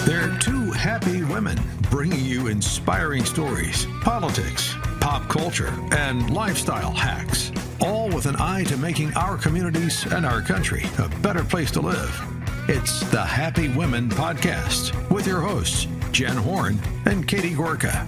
They're two happy women bringing you inspiring stories, politics, pop culture, and lifestyle hacks, all with an eye to making our communities and our country a better place to live. It's the Happy Women Podcast with your hosts, Jen Horn and Katie Gorka.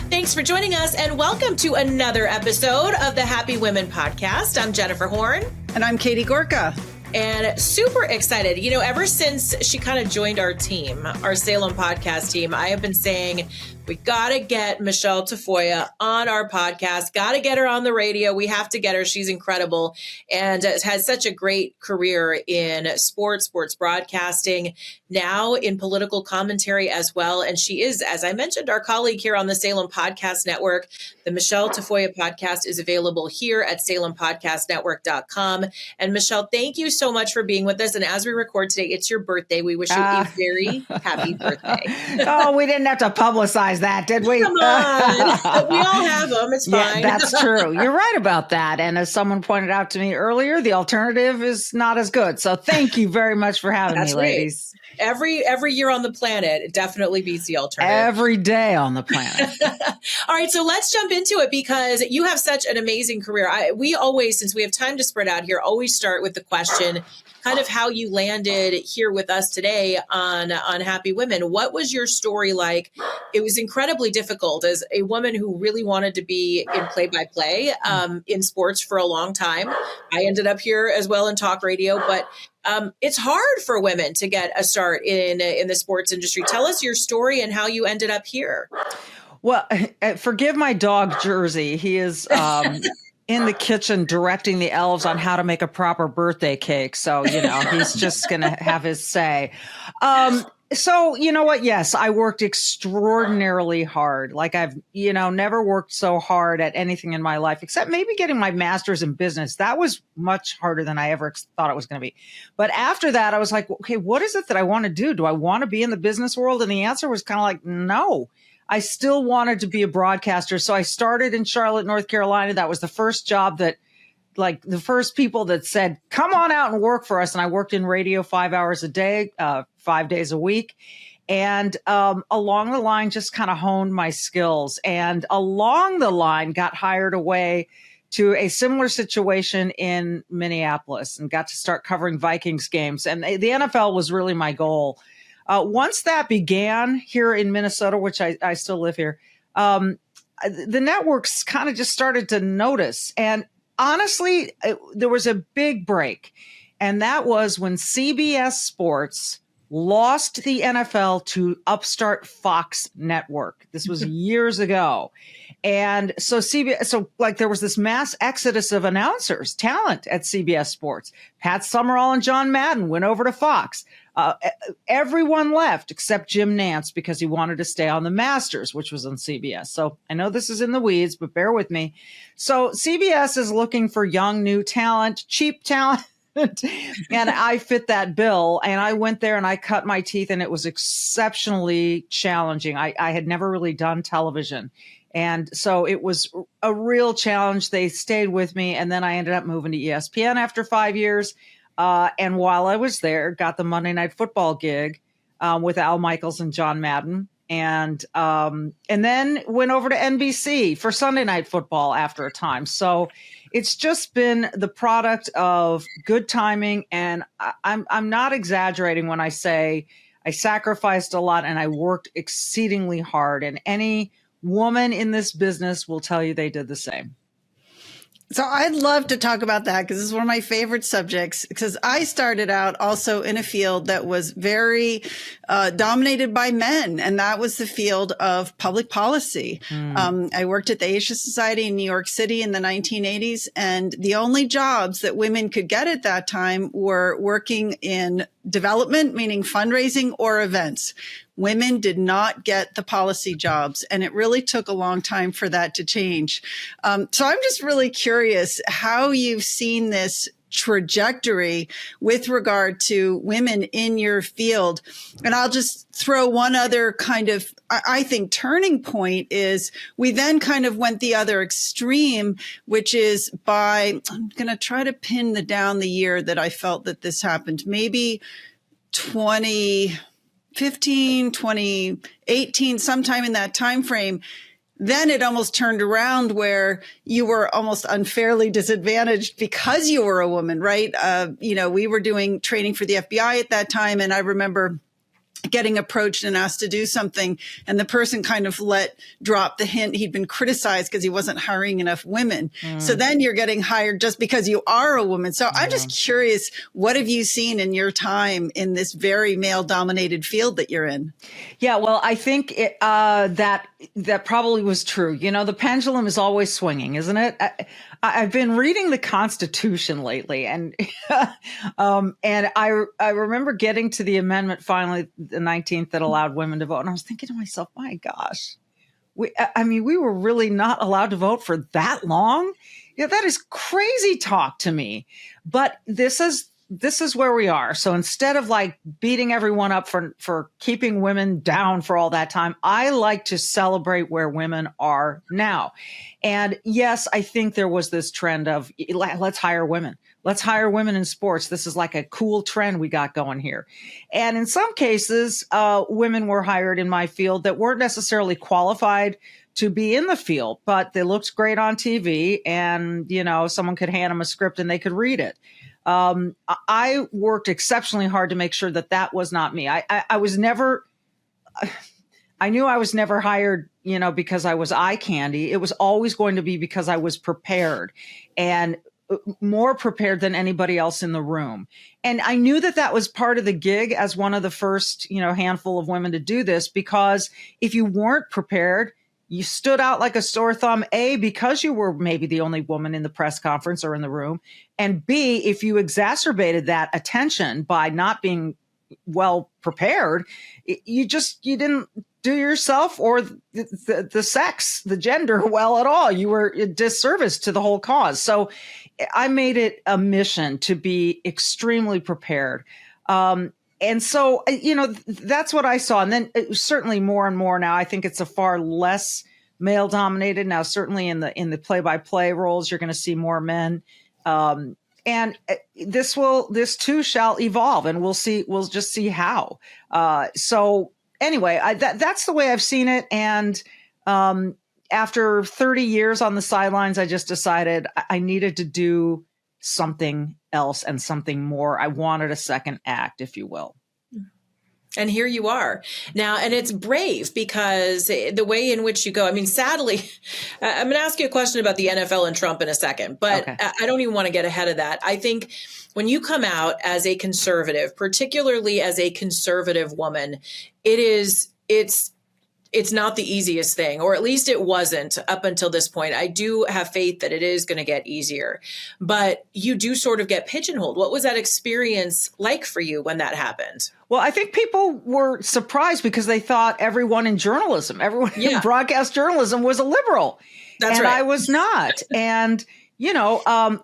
Thanks for joining us and welcome to another episode of the Happy Women Podcast. I'm Jennifer Horn. And I'm Katie Gorka. And super excited. You know, ever since she kind of joined our team, our Salem podcast team, I have been saying, we got to get Michele Tafoya on our podcast, got to get her on the radio. We have to get her. She's incredible and has such a great career in sports broadcasting, now in political commentary as well. And she is, as I mentioned, our colleague here on the Salem Podcast Network. The Michele Tafoya podcast is available here at salempodcastnetwork.com. And Michele, thank you so much for being with us. And as we record today, it's your birthday. We wish you a very happy birthday. Oh, we didn't have to publicize that, did we? Come on. We all have them. It's fine. Yeah, that's true. You're right about that. And as someone pointed out to me earlier, the alternative is not as good. So thank you very much for having me, ladies. Every year on the planet, it definitely beats the alternative. Every day on the planet. All right, so let's jump into it because you have such an amazing career. We always, since we have time to spread out here, always start with the question, kind of how you landed here with us today on Happy Women. What was your story like? It was incredibly difficult as a woman who really wanted to be in play-by-play in sports for a long time. I ended up here as well in talk radio, but it's hard for women to get a start in the sports industry. Tell us your story and how you ended up here. Well, forgive my dog, Jersey. He is in the kitchen directing the elves on how to make a proper birthday cake. So, he's just going to have his say. So, you know what? Yes, I worked extraordinarily hard. Like I've, never worked so hard at anything in my life, except maybe getting my master's in business. That was much harder than I ever thought it was going to be. But after that, I was like, okay, what is it that I want to do? Do I want to be in the business world? And the answer was kind of like, no. I still wanted to be a broadcaster. So I started in Charlotte, North Carolina. That was the first job that, like the first people that said, come on out and work for us. And I worked in radio 5 hours a day, 5 days a week. And along the line, just kind of honed my skills. And along the line, got hired away to a similar situation in Minneapolis and got to start covering Vikings games. And the NFL was really my goal. Once that began here in Minnesota, which I still live here, the networks kind of just started to notice. And honestly, there was a big break. And that was when CBS Sports lost the NFL to upstart Fox Network. This was years ago. And so there was this mass exodus of announcers, talent at CBS Sports. Pat Summerall and John Madden went over to Fox. Everyone left except Jim Nantz because he wanted to stay on the Masters, which was on CBS. So I know this is in the weeds, but bear with me. So CBS is looking for young, new talent, cheap talent. And I fit that bill. And I went there and I cut my teeth, and it was exceptionally challenging. I had never really done television. And so it was a real challenge. They stayed with me. And then I ended up moving to ESPN after 5 years. And while I was there, got the Monday Night Football gig with Al Michaels and John Madden. And then went over to NBC for Sunday Night Football after a time. So it's just been the product of good timing. And I'm not exaggerating when I say I sacrificed a lot and I worked exceedingly hard. And any woman in this business will tell you they did the same. So I'd love to talk about that because this is one of my favorite subjects, because I started out also in a field that was very dominated by men, and that was the field of public policy. I worked at the Asia Society in New York City in the 1980s, and the only jobs that women could get at that time were working in development, meaning fundraising, or events. Women did not get the policy jobs, and it really took a long time for that to change. So I'm just really curious how you've seen this trajectory with regard to women in your field. And I'll just throw one other kind of, I think, turning point is we then kind of went the other extreme, which is by, I'm going to try to pin down the year that I felt that this happened, maybe 20, 2015, 2018, sometime in that time frame, then it almost turned around where you were almost unfairly disadvantaged because you were a woman, right? We were doing training for the FBI at that time. And I remember getting approached and asked to do something. And the person kind of let drop the hint he'd been criticized because he wasn't hiring enough women. So then you're getting hired just because you are a woman. So I'm just curious, what have you seen in your time in this very male dominated field that you're in? Yeah, well, I think that probably was true. The pendulum is always swinging, isn't it? I've been reading the Constitution lately, and and I remember getting to the amendment finally, the 19th, that allowed women to vote, and I was thinking to myself, my gosh, we were really not allowed to vote for that long. Yeah, that is crazy talk to me. But this is where we are. So instead of like beating everyone up for keeping women down for all that time, I like to celebrate where women are now. And yes, I think there was this trend of let's hire women. Let's hire women in sports. This is like a cool trend we got going here. And in some cases, women were hired in my field that weren't necessarily qualified to be in the field, but they looked great on TV, and, someone could hand them a script and they could read it. I worked exceptionally hard to make sure that was not me. I was never, I knew I was never hired, because I was eye candy. It was always going to be because I was prepared, and more prepared than anybody else in the room. And I knew that was part of the gig as one of the first, handful of women to do this, because if you weren't prepared, you stood out like a sore thumb, A, because you were maybe the only woman in the press conference or in the room. And B, if you exacerbated that attention by not being well prepared, you didn't do yourself or the sex, the gender well at all. You were a disservice to the whole cause. So I made it a mission to be extremely prepared. And so, that's what I saw. And then certainly more and more now, I think it's a far less male dominated now. Certainly in the play-by-play roles, you're going to see more men. And this too shall evolve, and we'll see. We'll just see how. So anyway, that's the way I've seen it. And after 30 years on the sidelines, I just decided I needed to do something else and something more. I wanted a second act, if you will. And here you are now. And it's brave because the way in which you go, sadly, I'm going to ask you a question about the NFL and Trump in a second, but okay. I don't even want to get ahead of that. I think when you come out as a conservative, particularly as a conservative woman, it's not the easiest thing, or at least it wasn't up until this point. I do have faith that it is going to get easier, but you do sort of get pigeonholed. What was that experience like for you when that happened? Well, I think people were surprised because they thought everyone in journalism, everyone in broadcast journalism was a liberal. That's and right. I was not. And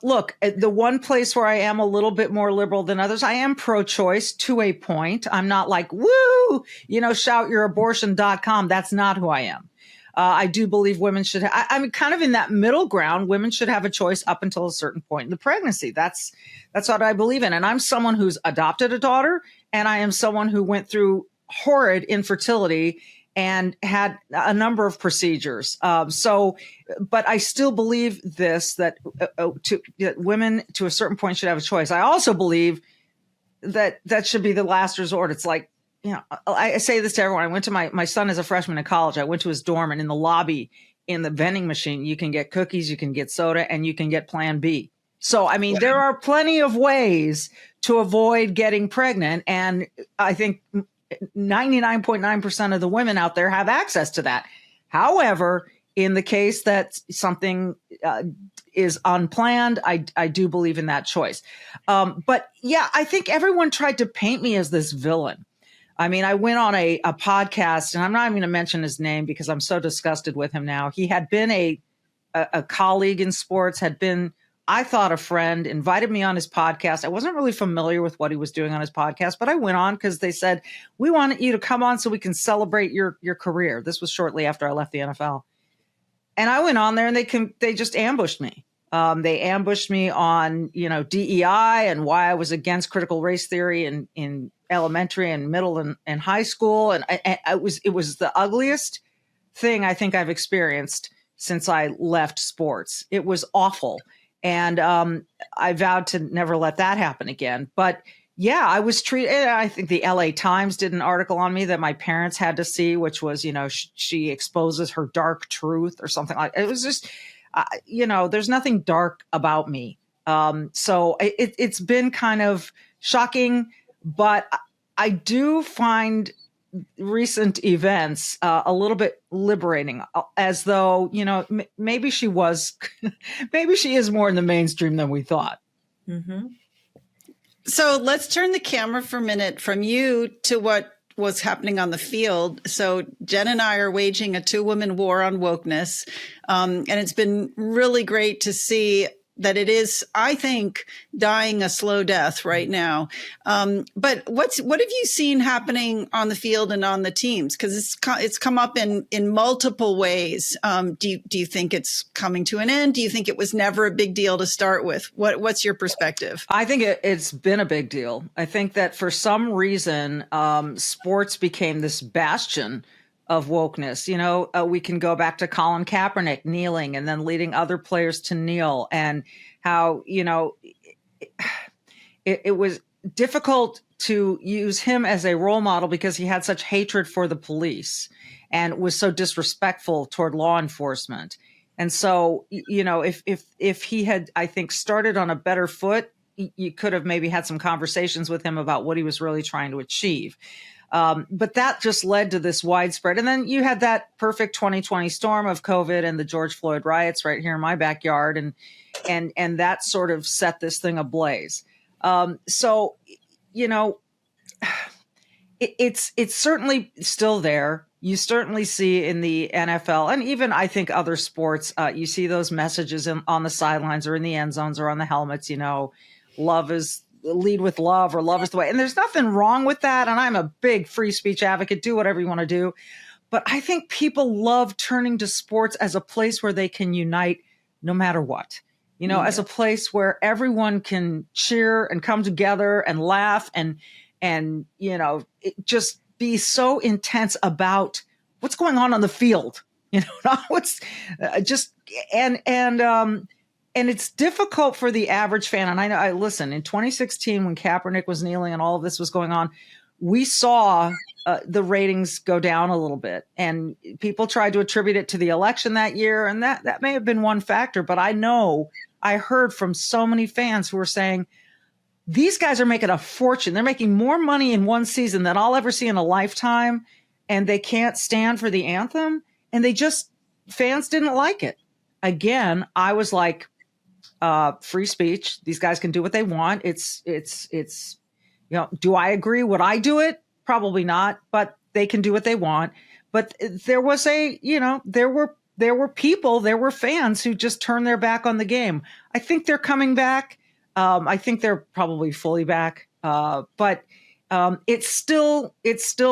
look, the one place where I am a little bit more liberal than others, I am pro-choice to a point. I'm not like, woo, shoutyourabortion.com. That's not who I am. I do believe women should, I'm kind of in that middle ground. Women should have a choice up until a certain point in the pregnancy. That's what I believe in. And I'm someone who's adopted a daughter, and I am someone who went through horrid infertility and had a number of procedures. But I still believe that women to a certain point should have a choice. I also believe that should be the last resort. It's like, I say this to everyone. I went to my son is a freshman in college. I went to his dorm, and in the lobby, in the vending machine, you can get cookies, you can get soda, and you can get Plan B. So, there are plenty of ways to avoid getting pregnant. And I think 99.9% of the women out there have access to that. However, in the case that something is unplanned, I do believe in that choice. But yeah, I think everyone tried to paint me as this villain. I went on a podcast, and I'm not even going to mention his name because I'm so disgusted with him now. He had been a colleague in sports, had been, I thought, a friend, invited me on his podcast. I wasn't really familiar with what he was doing on his podcast, but I went on because they said, we want you to come on so we can celebrate your career. This was shortly after I left the NFL. And I went on there, and they just ambushed me. They ambushed me on, DEI and why I was against critical race theory in elementary and middle and high school. And it was the ugliest thing I think I've experienced since I left sports. It was awful. And I vowed to never let that happen again. But yeah, I was treated. I think the LA Times did an article on me that my parents had to see, which was, she exposes her dark truth or something like. It was just, there's nothing dark about me. So it's been kind of shocking, but I do find recent events a little bit liberating, as though, maybe she is more in the mainstream than we thought. Mm-hmm. So let's turn the camera for a minute from you to what was happening on the field. So Jen and I are waging a 2-woman war on wokeness. And it's been really great to see that it is, I think, dying a slow death right now. But what have you seen happening on the field and on the teams? Because it's come up in multiple ways. Do you think it's coming to an end? Do you think it was never a big deal to start with? What's your perspective? I think it's been a big deal. I think that for some reason, sports became this bastion of wokeness. We can go back to Colin Kaepernick kneeling and then leading other players to kneel, and how, it was difficult to use him as a role model because he had such hatred for the police and was so disrespectful toward law enforcement. And so, if he had, I think, started on a better foot, you could have maybe had some conversations with him about what he was really trying to achieve. But that just led to this widespread. And then you had that perfect 2020 storm of COVID and the George Floyd riots right here in my backyard. And that sort of set this thing ablaze. So, it's certainly still there. You certainly see in the NFL and even I think other sports, you see those messages on the sidelines or in the end zones or on the helmets, lead with love, or love is the way. And there's nothing wrong with that. And I'm a big free speech advocate. Do whatever you want to do. But I think people love turning to sports as a place where they can unite no matter what, as a place where everyone can cheer and come together and laugh and just be so intense about what's going on the field, not what's and it's difficult for the average fan. And I listen, in 2016, when Kaepernick was kneeling and all of this was going on, we saw the ratings go down a little bit, and people tried to attribute it to the election that year. And that may have been one factor, but I heard from so many fans who were saying, these guys are making a fortune. They're making more money in one season than I'll ever see in a lifetime. And they can't stand for the anthem. And fans didn't like it. Again, I was like, free speech. These guys can do what they want. It's do I agree? Would I do it? Probably not, but they can do what they want. But there was there were people, there were fans who just turned their back on the game. I think they're coming back. I think they're probably fully back. But it's still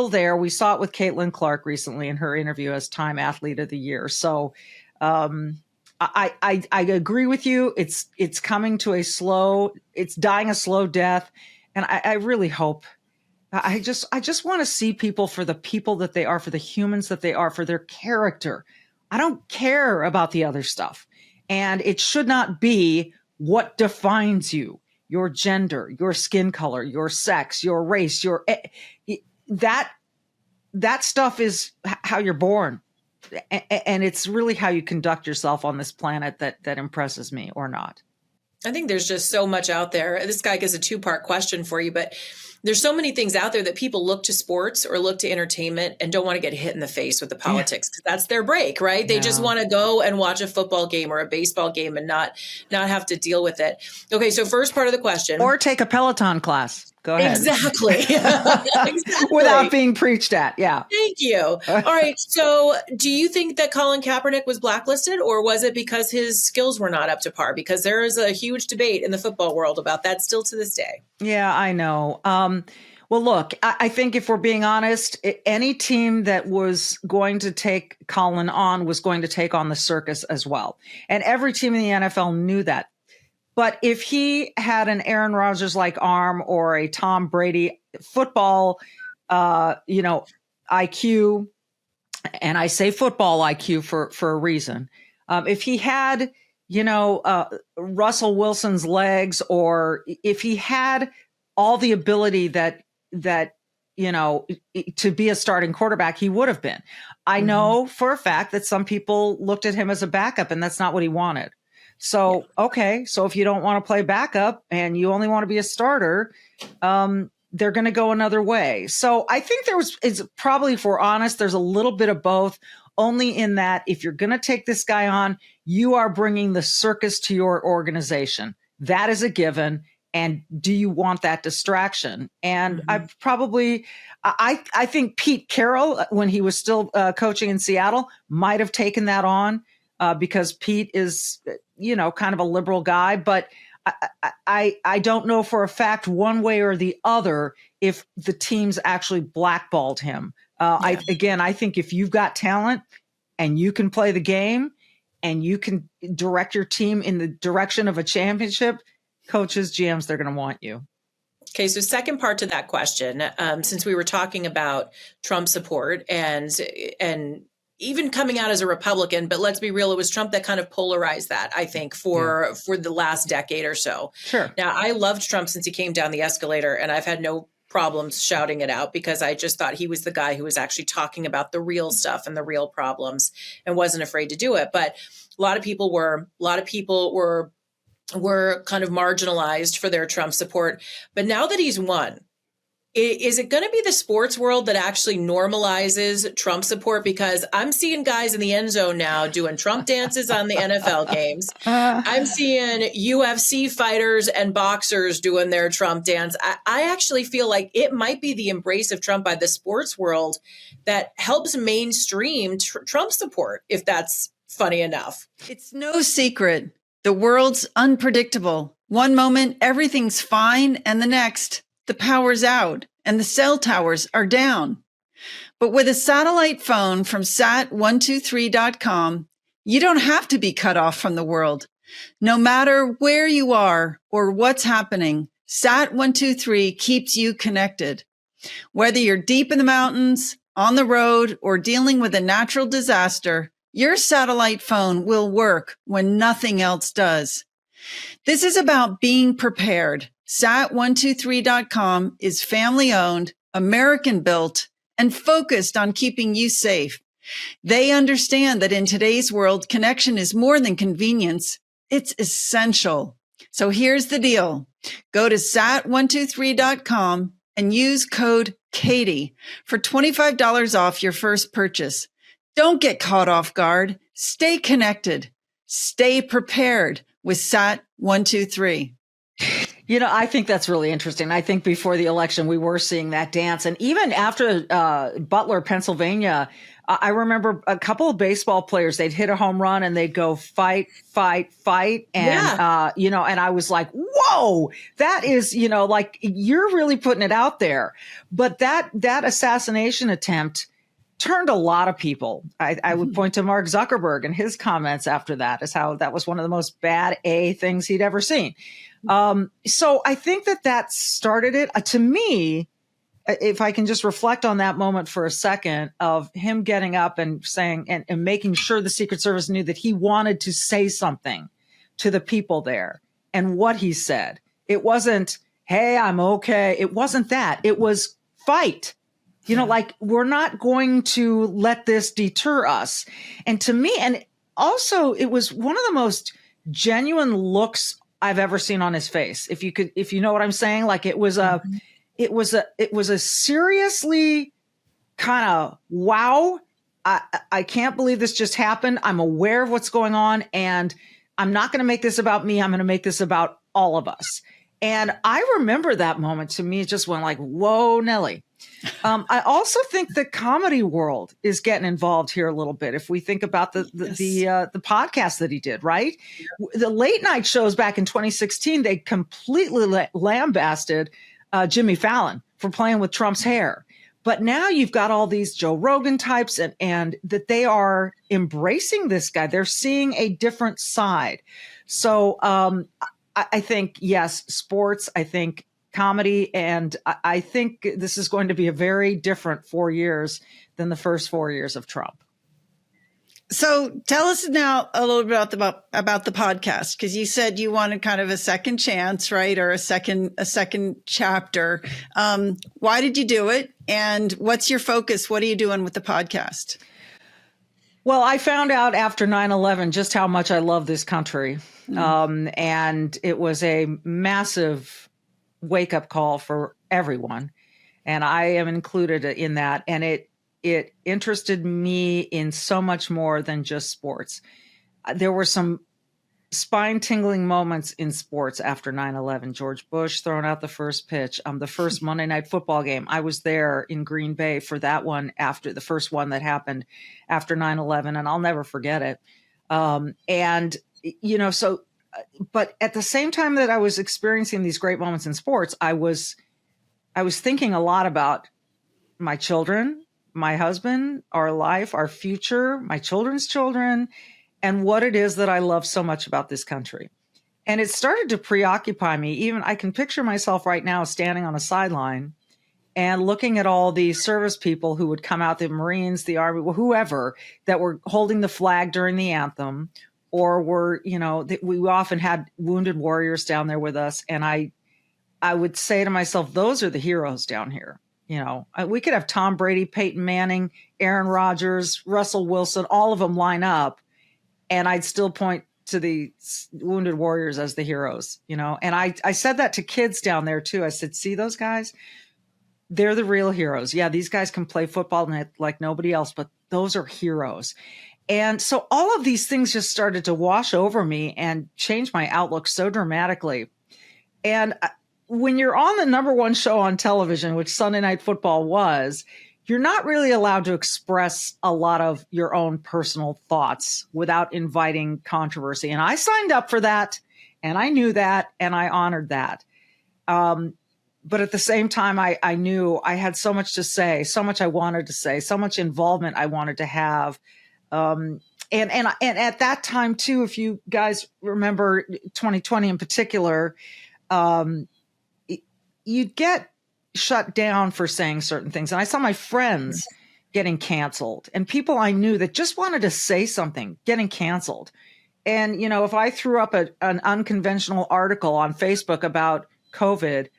there. We saw it with Caitlin Clark recently in her interview as Time Athlete of the Year. So, I agree with you. It's coming to it's dying a slow death. And I really hope, I just want to see people for the people that they are, for the humans that they are, for their character. I don't care about the other stuff. And it should not be what defines you, your gender, your skin color, your sex, your race, that stuff is how you're born. And it's really how you conduct yourself on this planet that impresses me, or not. I think there's just so much out there. This guy gets a 2-part question for you, but there's so many things out there that people look to sports or look to entertainment and don't want to get hit in the face with the politics, because that's their break, right? They just want to go and watch a football game or a baseball game and not have to deal with it. Okay, so first part of the question. Or take a Peloton class. Go ahead. Exactly. Exactly. Without being preached at. Yeah. Thank you. All right. So do you think that Colin Kaepernick was blacklisted, or was it because his skills were not up to par? Because there is a huge debate in the football world about that still to this day. Yeah, I know. Well, look, I think if we're being honest, any team that was going to take Colin on was going to take on the circus as well. And every team in the NFL knew that. But if he had an Aaron Rodgers-like arm or a Tom Brady football, IQ, and I say football IQ for a reason. If he had, Russell Wilson's legs, or if he had all the ability that to be a starting quarterback, he would have been. I know for a fact that some people looked at him as a backup, and that's not what he wanted. So, okay. So if you don't want to play backup and you only want to be a starter, they're going to go another way. So I think it's probably, if we're honest, there's a little bit of both, only in that if you're going to take this guy on, you are bringing the circus to your organization. That is a given. And do you want that distraction? And I think Pete Carroll, when he was still coaching in Seattle, might have taken that on because Pete is, kind of a liberal guy. But I don't know for a fact one way or the other if the teams actually blackballed him. I think if you've got talent and you can play the game and you can direct your team in the direction of a championship, coaches, GMs, they're going to want you. Okay, so second part to that question, since we were talking about Trump support and even coming out as a Republican, but let's be real, it was Trump that kind of polarized that, I think, for the last decade or so. Sure. Now, I loved Trump since he came down the escalator, and I've had no problems shouting it out because I just thought he was the guy who was actually talking about the real stuff and the real problems and wasn't afraid to do it. But a lot of people were kind of marginalized for their Trump support. But now that he's won, is it going to be the sports world that actually normalizes Trump support? Because I'm seeing guys in the end zone now doing Trump dances on the NFL games. I'm seeing UFC fighters and boxers doing their Trump dance. I actually feel like it might be the embrace of Trump by the sports world that helps mainstream Trump support, if that's funny enough. It's no secret. The world's unpredictable. One moment, everything's fine, and the next, the power's out and the cell towers are down. But with a satellite phone from sat123.com, you don't have to be cut off from the world. No matter where you are or what's happening, Sat123 keeps you connected. Whether you're deep in the mountains, on the road, or dealing with a natural disaster, your satellite phone will work when nothing else does. This is about being prepared. Sat123.com is family owned, American built, and focused on keeping you safe. They understand that in today's world, connection is more than convenience. It's essential. So here's the deal. Go to sat123.com and use code Katie for $25 off your first purchase. Don't get caught off guard. Stay connected. Stay prepared with Sat123. I think that's really interesting. I think before the election, we were seeing that dance. And even after Butler, Pennsylvania, I remember a couple of baseball players, they'd hit a home run and they'd go fight, fight, fight. And, and I was like, whoa, that is, like you're really putting it out there. But that assassination attempt turned a lot of people. I would point to Mark Zuckerberg and his comments after that as how that was one of the most bad things he'd ever seen. So I think that started it. To me, if I can just reflect on that moment for a second of him getting up and saying and making sure the Secret Service knew that he wanted to say something to the people there, and what he said. It wasn't, hey, I'm okay. It wasn't that. It was fight. Like we're not going to let this deter us. And to me, and also it was one of the most genuine looks I've ever seen on his face. If you know what I'm saying, like it was a seriously kind of, wow, I can't believe this just happened. I'm aware of what's going on and I'm not going to make this about me. I'm going to make this about all of us. And I remember that moment. To me, it just went like, whoa, Nelly. I also think the comedy world is getting involved here a little bit. If we think about the podcast that he did, right? The late night shows back in 2016, they completely lambasted Jimmy Fallon for playing with Trump's hair. But now you've got all these Joe Rogan types and that they are embracing this guy. They're seeing a different side. So I think, yes, sports, I think comedy. And I think this is going to be a very different 4 years than the first 4 years of Trump. So tell us now a little bit about the podcast, because you said you wanted kind of a second chance, right? Or a second chapter. Why did you do it? And what's your focus? What are you doing with the podcast? Well, I found out after 9/11 just how much I love this country. And it was a massive wake-up call for everyone. And I am included in that. And it interested me in so much more than just sports. There were some spine-tingling moments in sports after 9/11. George Bush throwing out the first pitch, the first Monday Night Football game. I was there in Green Bay for that one, after the first one that happened after 9/11, and I'll never forget it. But at the same time that I was experiencing these great moments in sports, I was thinking a lot about my children, my husband, our life, our future, my children's children, and what it is that I love so much about this country. And it started to preoccupy me. Even I can picture myself right now standing on a sideline and looking at all the service people who would come out, the Marines, the Army, whoever, that were holding the flag during the anthem, or were, we often had wounded warriors down there with us. And I would say to myself, those are the heroes down here. We could have Tom Brady, Peyton Manning, Aaron Rodgers, Russell Wilson, all of them line up, and I'd still point to the wounded warriors as the heroes, And I said that to kids down there too. I said, see those guys? They're the real heroes. Yeah, these guys can play football like nobody else, but those are heroes. And so all of these things just started to wash over me and change my outlook so dramatically. And when you're on the number one show on television, which Sunday Night Football was, you're not really allowed to express a lot of your own personal thoughts without inviting controversy. And I signed up for that, and I knew that, and I honored that. But at the same time, I knew I had so much to say, so much I wanted to say, so much involvement I wanted to have. And at that time too, if you guys remember 2020 in particular, you'd get shut down for saying certain things. And I saw my friends getting canceled, and people I knew that just wanted to say something getting canceled. And, if I threw up an unconventional article on Facebook about COVID,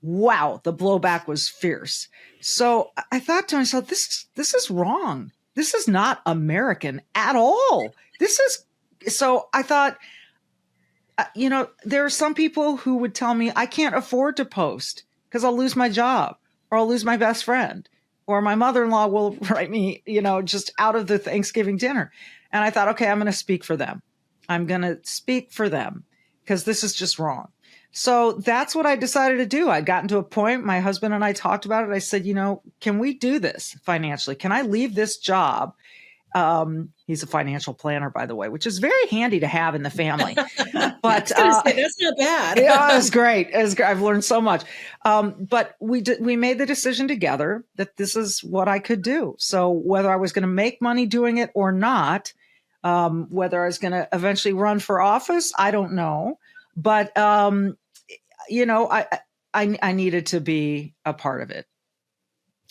wow, the blowback was fierce. So I thought to myself, this is wrong. This is not American at all. So I thought, there are some people who would tell me I can't afford to post because I'll lose my job, or I'll lose my best friend, or my mother-in-law will write me, just out of the Thanksgiving dinner. And I thought, okay, I'm going to speak for them. I'm going to speak for them because this is just wrong. So that's what I decided to do. I'd gotten to a point, my husband and I talked about it. I said, can we do this financially? Can I leave this job? He's a financial planner, by the way, which is very handy to have in the family. But that's not bad. Yeah, it's great. I've learned so much. But we made the decision together that this is what I could do. So whether I was going to make money doing it or not, whether I was going to eventually run for office, I don't know. But I needed to be a part of it.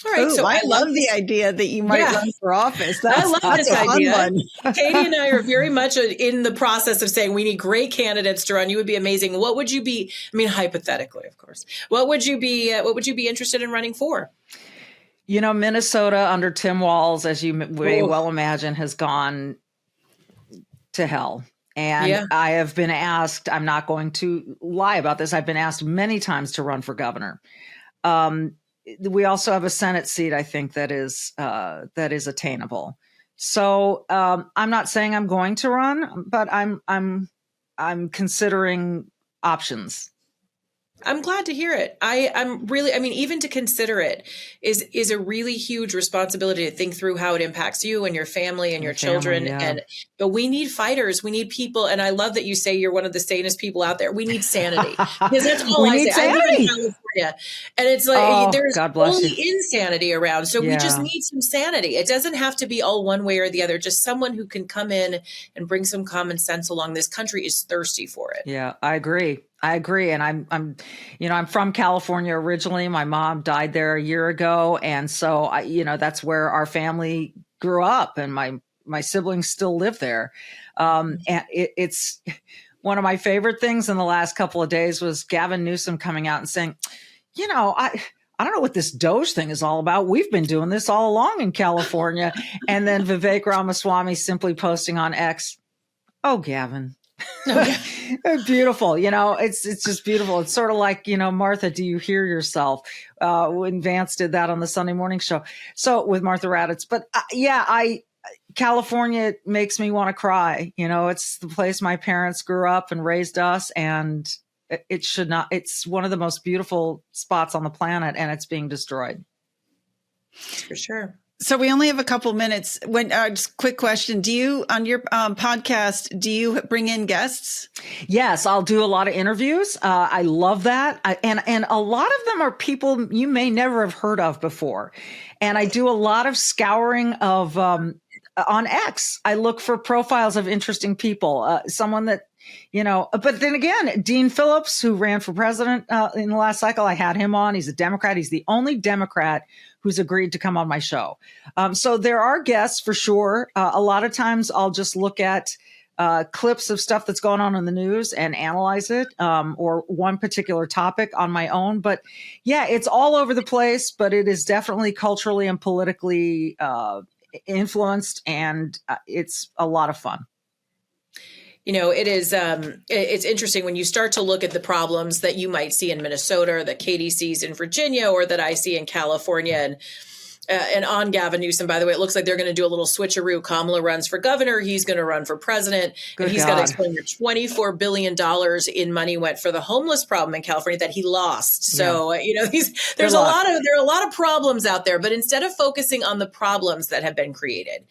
All right, so I love the idea that you might run for office. I love this idea. Katie and I are very much in the process of saying we need great candidates to run. You would be amazing. What would you be? I mean, hypothetically, of course. What would you be? What would you be interested in running for? Minnesota under Tim Walz, as you may well imagine, has gone to hell. And I have been asked. I'm not going to lie about this. I've been asked many times to run for governor. We also have a Senate seat, I think, that is attainable. So I'm not saying I'm going to run, but I'm considering options. I'm glad to hear it. I'm really, even to consider it is a really huge responsibility to think through how it impacts you and your family and your children. Yeah. But we need fighters. We need people. And I love that you say you're one of the sanest people out there. We need sanity, because that's all I say. Sanity. I live in California, and it's like, there's only insanity around. So we just need some sanity. It doesn't have to be all one way or the other. Just someone who can come in and bring some common sense along. This country is thirsty for it. Yeah, I agree. I agree. And I'm from California originally. My mom died there a year ago. And so that's where our family grew up, and my siblings still live there. And it's one of my favorite things in the last couple of days was Gavin Newsom coming out and saying, I don't know what this Doge thing is all about. We've been doing this all along in California. And then Vivek Ramaswamy simply posting on X, "Oh, Gavin." Beautiful. It's just beautiful. It's sort of like, Martha, do you hear yourself? When Vance did that on the Sunday morning show. So with Martha Raddatz, but California makes me want to cry. It's the place my parents grew up and raised us, and it should not, it's one of the most beautiful spots on the planet, and it's being destroyed. For sure. So we only have a couple minutes. Just quick question. Do you, on your podcast, do you bring in guests? Yes, I'll do a lot of interviews. I love that. And a lot of them are people you may never have heard of before. And I do a lot of scouring of, on X. I look for profiles of interesting people, someone that, but then again, Dean Phillips, who ran for president in the last cycle, I had him on. He's a Democrat. He's the only Democrat who's agreed to come on my show. So there are guests for sure. A lot of times I'll just look at clips of stuff that's going on in the news and analyze it, or one particular topic on my own. But yeah, it's all over the place, but it is definitely culturally and politically influenced, and it's a lot of fun. It is, it's interesting when you start to look at the problems that you might see in Minnesota, or that Katie sees in Virginia, or that I see in California. And on Gavin Newsom, by the way, it looks like they're going to do a little switcheroo. Kamala runs for governor. He's going to run for president. Good and he's God. got to explain that $24 billion in money went for the homeless problem in California that he lost. So, there are a lot of problems out there. But instead of focusing on the problems that have been created,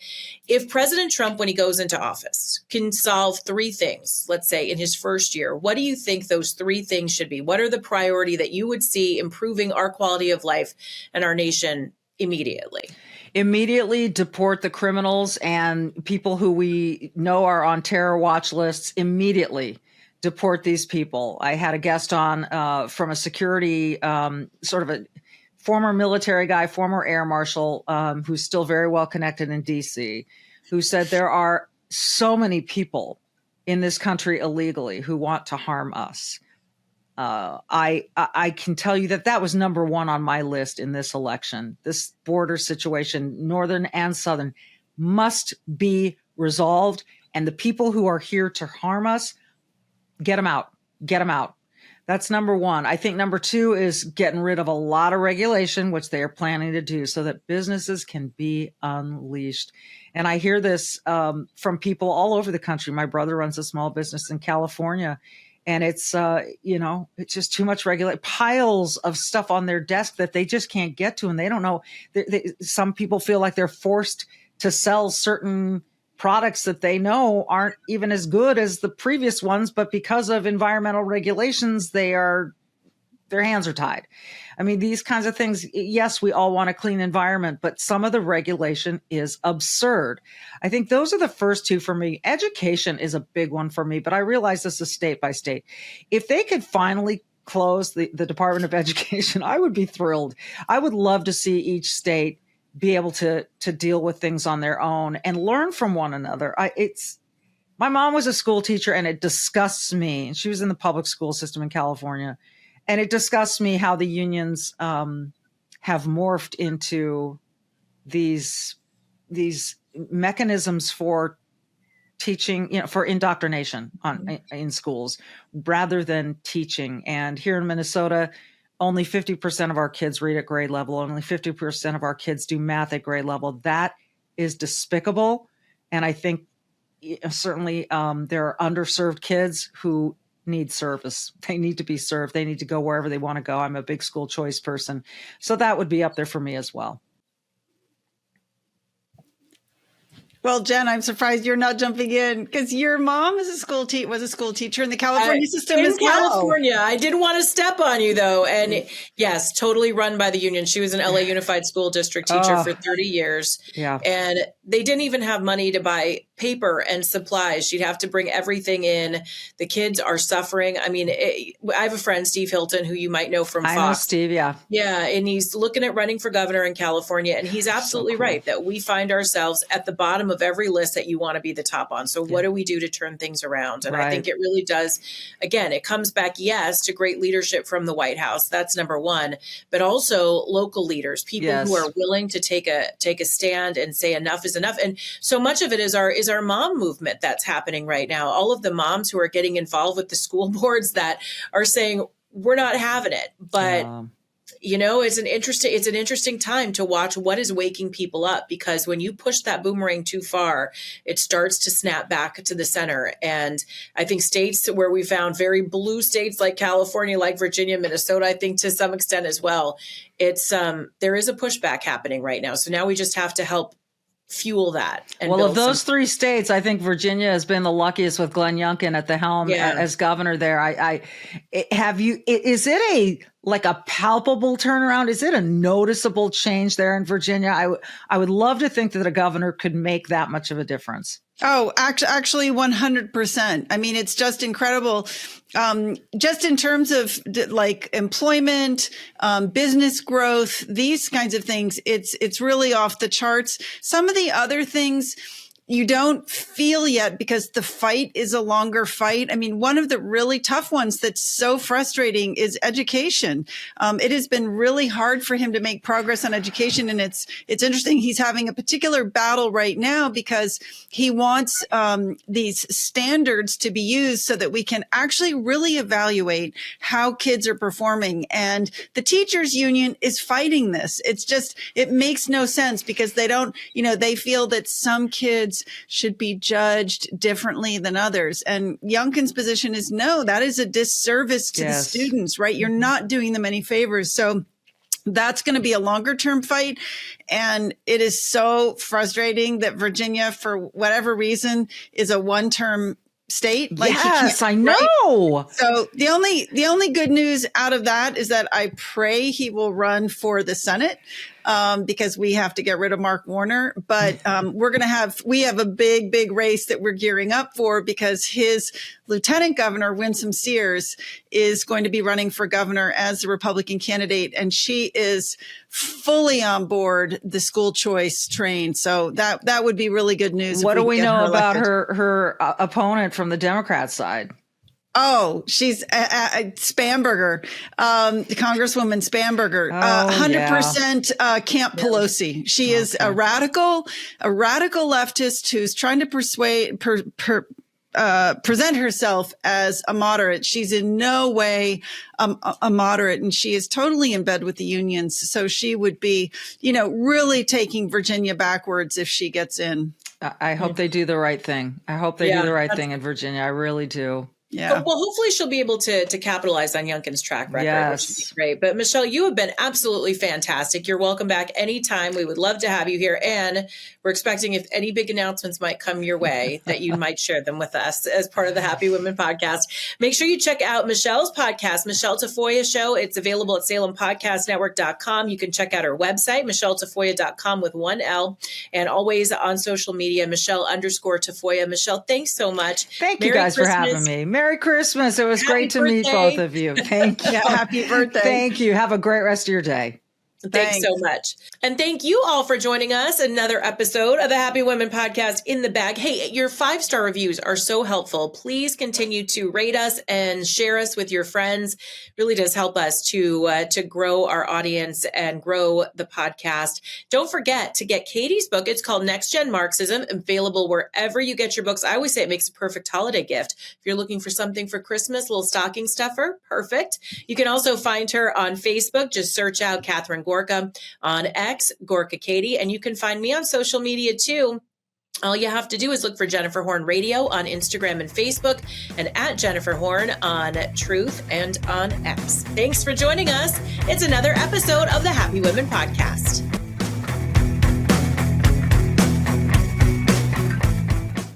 if President Trump, when he goes into office, can solve three things, let's say in his first year, what do you think those three things should be? What are the priority that you would see improving our quality of life and our nation immediately deport the criminals and people who we know are on terror watch lists. Immediately deport these people. I had a guest on from a security, sort of a former military guy, former air marshal, who's still very well connected in DC, who said there are so many people in this country illegally who want to harm us. I can tell you that was number one on my list in this election. This border situation, northern and southern, must be resolved. And the people who are here to harm us, get them out. Get them out. That's number one. I think number two is getting rid of a lot of regulation, which they are planning to do, so that businesses can be unleashed. And I hear this from people all over the country. My brother runs a small business in California. And it's, it's just too much piles of stuff on their desk that they just can't get to. And they don't know. Some people feel like they're forced to sell certain products that they know aren't even as good as the previous ones. But because of environmental regulations, their hands are tied. I mean, these kinds of things, yes, we all want a clean environment, but some of the regulation is absurd. I think those are the first two for me. Education is a big one for me, but I realize this is state by state. If they could finally close the Department of Education, I would be thrilled. I would love to see each state be able to deal with things on their own and learn from one another. My mom was a school teacher, and it disgusts me. She was in the public school system in California. And it disgusts me how the unions have morphed into these mechanisms for teaching, for indoctrination in schools rather than teaching. And here in Minnesota, only 50% of our kids read at grade level. Only 50% of our kids do math at grade level. That is despicable. And I think certainly there are underserved kids who need service. They need to be served. They need to go wherever they want to go. I'm a big school choice person. So that would be up there for me as well. Well, Jen, I'm surprised you're not jumping in because your mom is was a school teacher in the California system as well. In California. I didn't want to step on you, though. And yes, totally run by the union. She was an LA Unified School District teacher for 30 years. Yeah. And they didn't even have money to buy paper and supplies. She'd have to bring everything in. The kids are suffering. I mean, I have a friend, Steve Hilton, who you might know from Fox. I know Steve, yeah. Yeah, and he's looking at running for governor in California, and he's absolutely right that we find ourselves at the bottom of every list that you want to be the top on. So what do we do to turn things around? And I think it really does. Again, it comes back, yes, to great leadership from the White House. That's number one, but also local leaders, people who are willing to take a stand and say enough is enough. And so much of it is our mom movement that's happening right now. All of the moms who are getting involved with the school boards that are saying, we're not having it. But you know, it's an interesting time to watch what is waking people up, because when you push that boomerang too far, it starts to snap back to the center. And I think states where we found very blue states like California, like Virginia, Minnesota, I think to some extent as well, it's there is a pushback happening right now. So now we just have to help fuel that. And well, of those three states, I think Virginia has been the luckiest with Glenn Youngkin at the helm as governor there. Is it a palpable turnaround? Is it a noticeable change there in Virginia? I would love to think that a governor could make that much of a difference. Oh, actually 100%. I mean, it's just incredible. Just in terms of like employment, business growth, these kinds of things, it's really off the charts. Some of the other things you don't feel yet because the fight is a longer fight. I mean, one of the really tough ones that's so frustrating is education. It has been really hard for him to make progress on education. And it's interesting. He's having a particular battle right now because he wants these standards to be used so that we can actually really evaluate how kids are performing. And the teachers union is fighting this. It makes no sense because they don't, they feel that some kids should be judged differently than others. And Youngkin's position is no, that is a disservice to the students, right? You're not doing them any favors. So that's going to be a longer term fight. And it is so frustrating that Virginia, for whatever reason, is a one-term state. Like yes, I know. Right? So the only good news out of that is that I pray he will run for the Senate. Because we have to get rid of Mark Warner, but we have a big race that we're gearing up for because his lieutenant governor, Winsome Sears, is going to be running for governor as a Republican candidate, and she is fully on board the school choice train. So that would be really good news. What do we know about her opponent from the Democrat side? Oh, she's Spamberger, Congresswoman Spamberger, 100% Camp Pelosi. She is a radical leftist who's trying to present herself as a moderate. She's in no way a moderate, and she is totally in bed with the unions. So she would be, really taking Virginia backwards if she gets in. I hope they do the right thing. I hope they do the right thing in Virginia. I really do. Yeah. Well, hopefully she'll be able to capitalize on Youngkin's track record, which would be great. But Michele, you have been absolutely fantastic. You're welcome back anytime. We would love to have you here. And we're expecting if any big announcements might come your way, that you might share them with us as part of the Happy Women podcast. Make sure you check out Michele's podcast, Michele Tafoya Show. It's available at SalemPodcastNetwork.com. You can check out her website, MicheleTafoya.com with one L, and always on social media, Michele_Tafoya. Michele, thanks so much. Thank you guys for having me. Merry Christmas. It was great to meet both of you. Thank you. Happy birthday. Thank you. Have a great rest of your day. Thanks so much. And thank you all for joining us. Another episode of the Happy Women podcast in the bag. Hey, your 5-star reviews are so helpful. Please continue to rate us and share us with your friends. It really does help us to grow our audience and grow the podcast. Don't forget to get Katie's book. It's called Next Gen Marxism, available wherever you get your books. I always say it makes a perfect holiday gift. If you're looking for something for Christmas, a little stocking stuffer, perfect. You can also find her on Facebook. Just search out Catherine Gorka, on X, Gorka Katie, and you can find me on social media too. All you have to do is look for Jennifer Horn Radio on Instagram and Facebook, and at Jennifer Horn on Truth and on X. Thanks for joining us. It's another episode of the Happy Women podcast.